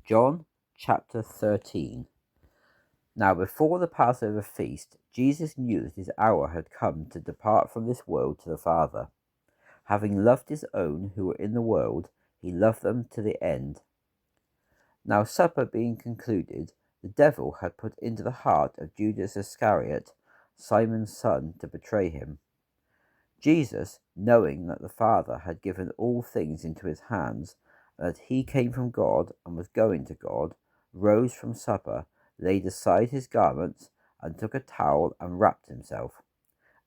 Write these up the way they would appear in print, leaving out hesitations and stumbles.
John chapter 13. Now before the Passover feast, Jesus knew that his hour had come to depart from this world to the Father. Having loved his own who were in the world, he loved them to the end. Now supper being concluded, the devil had put into the heart of Judas Iscariot, Simon's son, to betray him. Jesus, knowing that the Father had given all things into his hands, and that he came from God and was going to God, rose from supper, laid aside his garments, and took a towel and wrapped himself.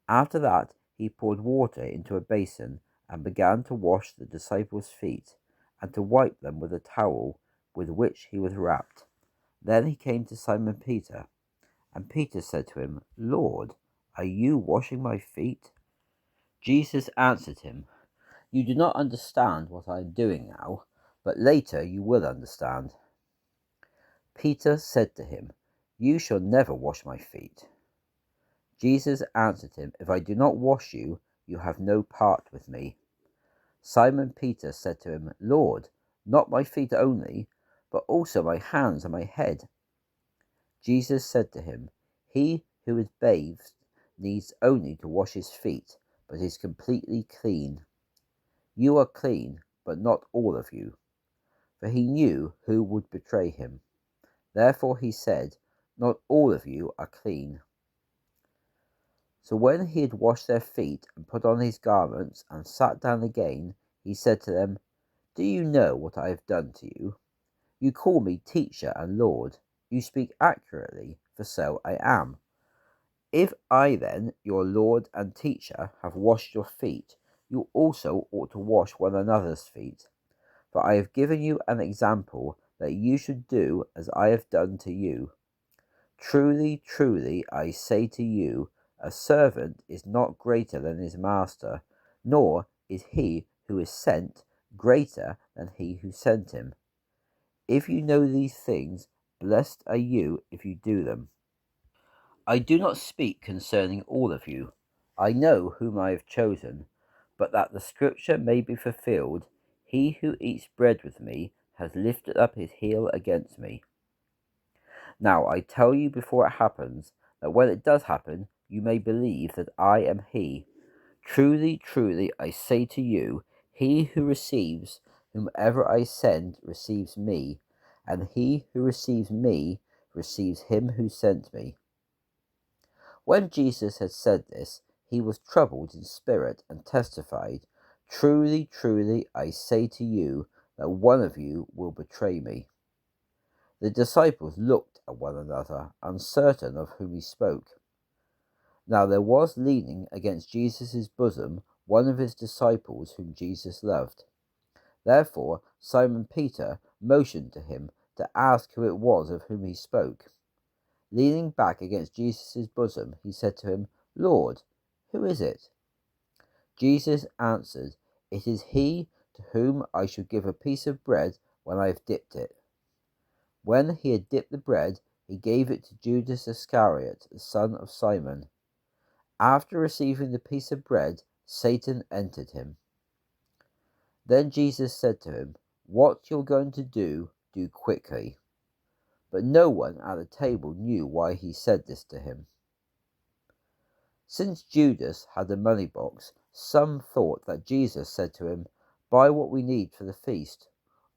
After that, he poured water into a basin and began to wash the disciples' feet, and to wipe them with a towel with which he was wrapped. Then he came to Simon Peter, and Peter said to him, Lord, are you washing my feet? Jesus answered him, You do not understand what I am doing now, but later you will understand. Peter said to him, You shall never wash my feet. Jesus answered him, If I do not wash you, you have no part with me. Simon Peter said to him, Lord, not my feet only, but also my hands and my head. Jesus said to him, He who is bathed needs only to wash his feet, but is completely clean. You are clean, but not all of you. For he knew who would betray him. Therefore he said, Not all of you are clean. So when he had washed their feet and put on his garments and sat down again, he said to them, Do you know what I have done to you? You call me teacher and Lord. You speak accurately, for so I am. If I then, your Lord and teacher, have washed your feet, you also ought to wash one another's feet. For I have given you an example that you should do as I have done to you. Truly, truly, I say to you, a servant is not greater than his master, nor is he who is sent greater than he who sent him. If you know these things, blessed are you if you do them. I do not speak concerning all of you. I know whom I have chosen, but that the scripture may be fulfilled, he who eats bread with me has lifted up his heel against me. Now I tell you before it happens, that when it does happen, you may believe that I am he. Truly, truly, I say to you, he who receives whomever I send receives me, and he who receives me receives him who sent me. When Jesus had said this, he was troubled in spirit and testified, Truly, truly, I say to you, that one of you will betray me. The disciples looked at one another, uncertain of whom he spoke. Now there was leaning against Jesus' bosom one of his disciples whom Jesus loved. Therefore Simon Peter motioned to him to ask who it was of whom he spoke. Leaning back against Jesus' bosom, he said to him, Lord, who is it? Jesus answered, It is he to whom I shall give a piece of bread when I have dipped it. When he had dipped the bread, he gave it to Judas Iscariot, the son of Simon. After receiving the piece of bread, Satan entered him. Then Jesus said to him, What you're going to do, do quickly. But no one at the table knew why he said this to him. Since Judas had the money box, some thought that Jesus said to him, Buy what we need for the feast,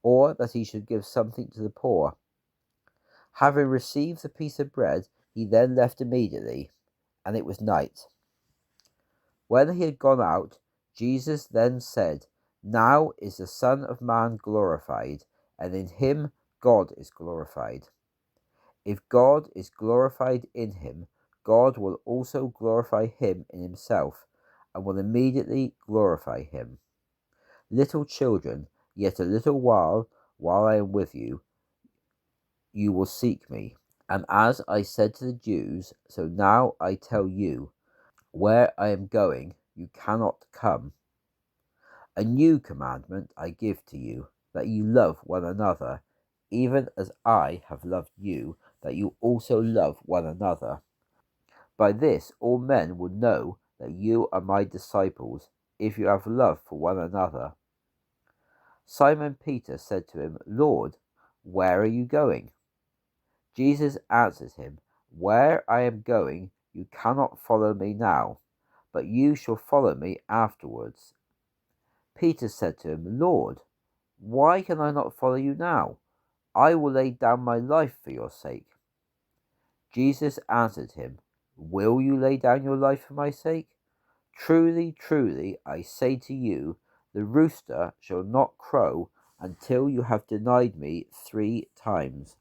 or that he should give something to the poor. Having received the piece of bread, he then left immediately, and it was night. When he had gone out, Jesus then said, Now is the Son of Man glorified, and in him God is glorified. If God is glorified in him, God will also glorify him in himself, and will immediately glorify him. Little children, yet a little while I am with you, you will seek me. And as I said to the Jews, so now I tell you, where I am going, you cannot come. A new commandment I give to you, that you love one another, even as I have loved you, that you also love one another. By this all men will know that you are my disciples, if you have love for one another. Simon Peter said to him, Lord, Where are you going? Jesus answered him, Where I am going, you cannot follow me now, but you shall follow me afterwards. Peter said to him, Lord, why can I not follow you now? I will lay down my life for your sake. Jesus answered him, Will you lay down your life for my sake? Truly, truly, I say to you, the rooster shall not crow until you have denied me 3 times.